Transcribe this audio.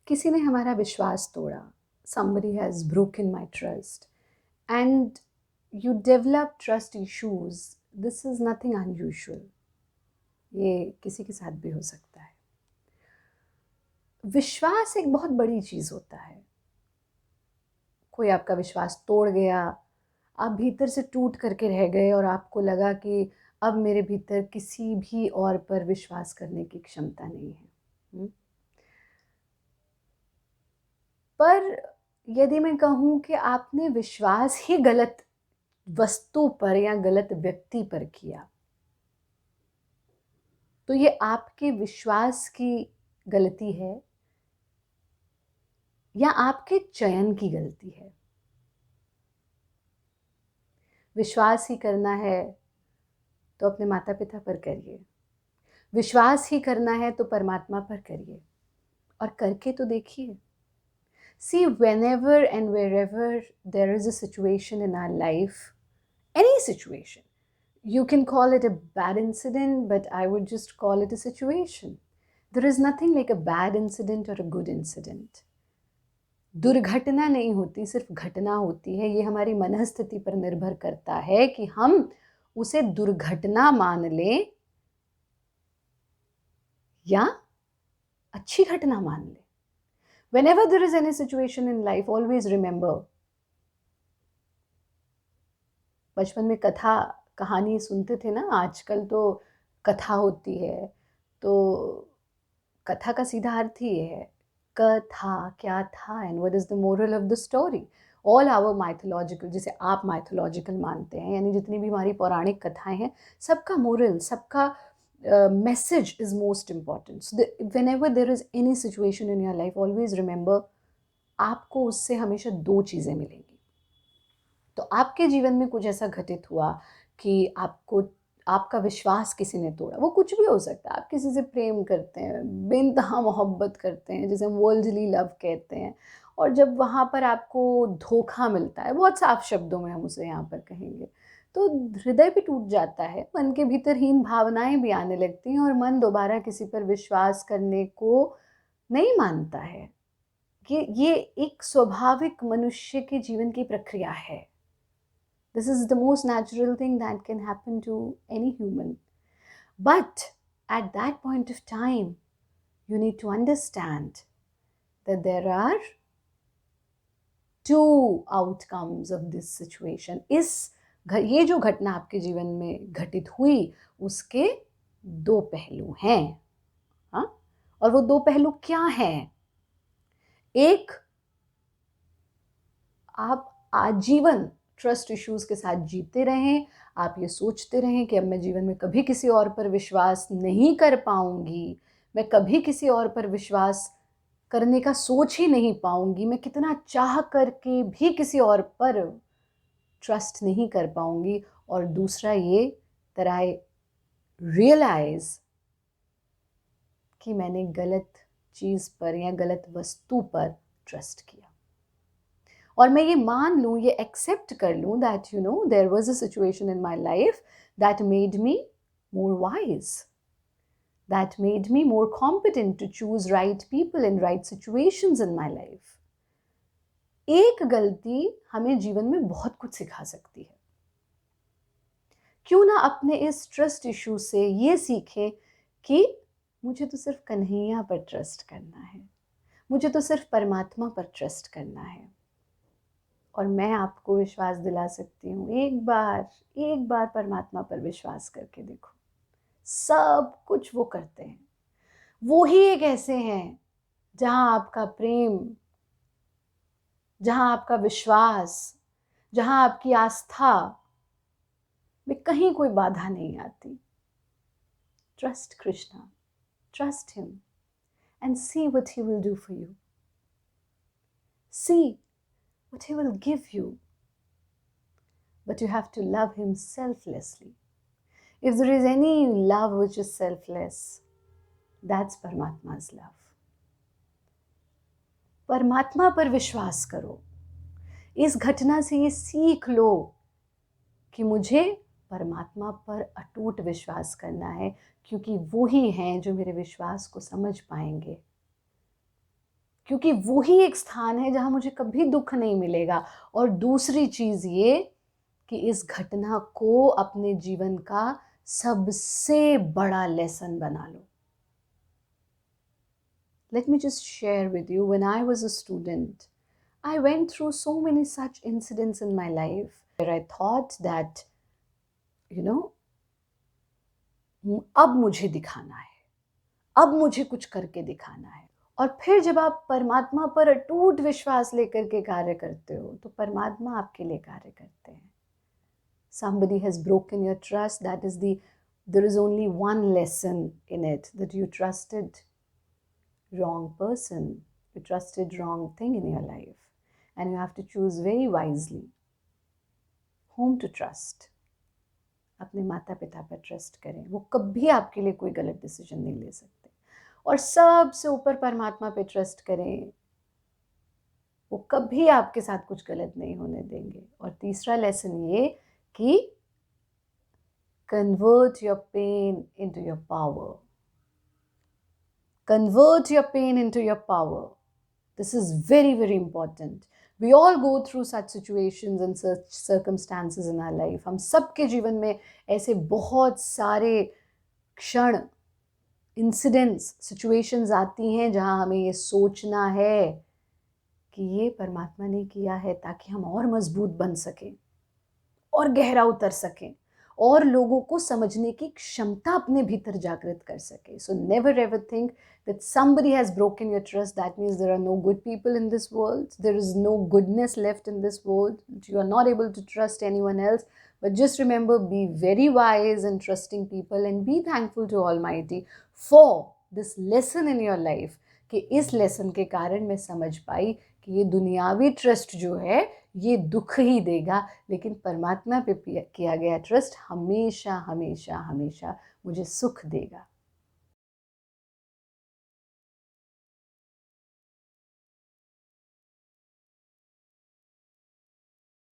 किसी ने हमारा विश्वास तोड़ा, somebody has broken my trust and you develop trust issues. This is nothing unusual. ये किसी के साथ भी हो सकता है। विश्वास एक बहुत बड़ी चीज़ होता है। कोई आपका विश्वास तोड़ गया, आप भीतर से टूट करके रह गए और आपको लगा कि अब मेरे भीतर किसी भी और पर विश्वास करने की क्षमता नहीं है। पर यदि मैं कहूँ कि आपने विश्वास ही गलत वस्तु पर या गलत व्यक्ति पर किया, तो ये आपके विश्वास की गलती है या आपके चयन की गलती है। विश्वास ही करना है तो अपने माता पिता पर करिए, विश्वास ही करना है तो परमात्मा पर करिए और करके तो देखिए। See, whenever and wherever there is a situation in our life, any situation, you can call it a bad incident, but I would just call it a situation. There is nothing like a bad incident or a good incident. दुर्घटना नहीं होती, सिर्फ घटना होती है। ये हमारी मनस्थिति पर निर्भर करता है कि हम उसे दुर्घटना मान लें या अच्छी घटना मान लें। Whenever there is any situation in life, always remember. बचपन में कथा कहानी सुनते थे ना, आजकल तो कथा होती है, तो कथा का सीधा अर्थ ही ये है, कथा क्या था, and what is the moral of the story. All our mythological, जिसे आप माइथोलॉजिकल मानते हैं, यानी जितनी भी हमारी पौराणिक कथाएं हैं, सबका मोरल, सबका message is most important. When ever there is any situation in your life, always remember, आपको उससे हमेशा दो चीज़ें मिलेंगी। तो आपके जीवन में कुछ ऐसा घटित हुआ कि आपका विश्वास किसी ने तोड़ा, वो कुछ भी हो सकता है। आप किसी से प्रेम करते हैं, बेइंतहा मोहब्बत करते हैं, जिसे हम वर्ल्डली लव कहते हैं, और जब वहाँ पर आपको धोखा मिलता है, बहुत साफ शब्दों में हम उसे यहाँ पर कहेंगे, तो हृदय भी टूट जाता है, मन के भीतर हीन भावनाएं भी आने लगती हैं और मन दोबारा किसी पर विश्वास करने को नहीं मानता है। ये एक स्वाभाविक मनुष्य के जीवन की प्रक्रिया है। This is the most natural thing that can happen to any human. But at that point of time, you need to understand that there are two outcomes of this situation. ये जो घटना आपके जीवन में घटित हुई, उसके दो पहलू हैं। हाँ? और वो दो पहलू क्या हैं? एक, आप आजीवन ट्रस्ट इश्यूज के साथ जीते रहें, आप ये सोचते रहें कि अब मैं जीवन में कभी किसी और पर विश्वास नहीं कर पाऊंगी, मैं कभी किसी और पर विश्वास करने का सोच ही नहीं पाऊंगी, मैं कितना चाह करके भी किसी और पर ट्रस्ट नहीं कर पाऊंगी। और दूसरा ये, that I realize कि मैंने गलत चीज़ पर या गलत वस्तु पर ट्रस्ट किया, और मैं ये मान लूँ, ये एक्सेप्ट कर लूँ that you know there was a situation in my life that made me more wise, that made me more competent to choose right people in right situations in my life. एक गलती हमें जीवन में बहुत कुछ सिखा सकती है। क्यों ना अपने इस ट्रस्ट इशू से ये सीखें कि मुझे तो सिर्फ कन्हैया पर ट्रस्ट करना है, मुझे तो सिर्फ परमात्मा पर ट्रस्ट करना है। और मैं आपको विश्वास दिला सकती हूँ, एक बार परमात्मा पर विश्वास करके देखो, सब कुछ वो करते हैं। वो ही एक ऐसे हैं जहाँ आपका प्रेम, जहाँ आपका विश्वास, जहाँ आपकी आस्था में कहीं कोई बाधा नहीं आती। Trust Krishna, trust him and see what he will do for you. See what he will give you. But you have to love him selflessly. If there is any love which is selfless, that's Paramatma's love. परमात्मा पर विश्वास करो। इस घटना से ये सीख लो कि मुझे परमात्मा पर अटूट विश्वास करना है, क्योंकि वो ही हैं जो मेरे विश्वास को समझ पाएंगे क्योंकि वो ही एक स्थान है जहाँ मुझे कभी दुःख नहीं मिलेगा। और दूसरी चीज़ ये कि इस घटना को अपने जीवन का सबसे बड़ा लेसन बना लो। Let me just share with you, when I was a student, I went through so many such incidents in my life where I thought that, you know, अब मुझे दिखाना है, अब मुझे कुछ करके दिखाना है। और फिर जब आप परमात्मा पर अटूट विश्वास लेकर के कार्य करते हो, तो परमात्मा आपके लिए कार्य करते हैं। Somebody has broken your trust, there is only one lesson in it, that you trusted wrong person, you trusted wrong thing in your life, and you have to choose very wisely whom to trust. अपने माता पिता पर trust करें, वो कभी आपके लिए कोई गलत डिसीजन नहीं ले सकते। और सबसे ऊपर परमात्मा पे ट्रस्ट करें, वो कभी आपके साथ कुछ गलत नहीं होने देंगे। और तीसरा लेसन ये कि convert your pain into your power. Convert your pain into your power. This is very, very important. We all go through such situations and such circumstances in our life. हम सबके जीवन में ऐसे बहुत सारे क्षण, इंसिडेंट्स, सिचुएशंस आती हैं जहाँ हमें ये सोचना है कि ये परमात्मा ने किया है ताकि हम और मजबूत बन सकें, और गहरा उतर सकें, और लोगों को समझने की क्षमता अपने भीतर जागृत कर सके। So never ever think that somebody has broken your trust, that means there are no good people in this world, there is no goodness left in this world, you are not able to trust anyone else. But just remember, be very wise in trusting people and be thankful to Almighty for this lesson in your life, कि इस lesson के कारण मैं समझ पाई कि ये दुनियावी trust जो है ये दुख ही देगा, लेकिन परमात्मा पे किया गया ट्रस्ट हमेशा हमेशा हमेशा मुझे सुख देगा।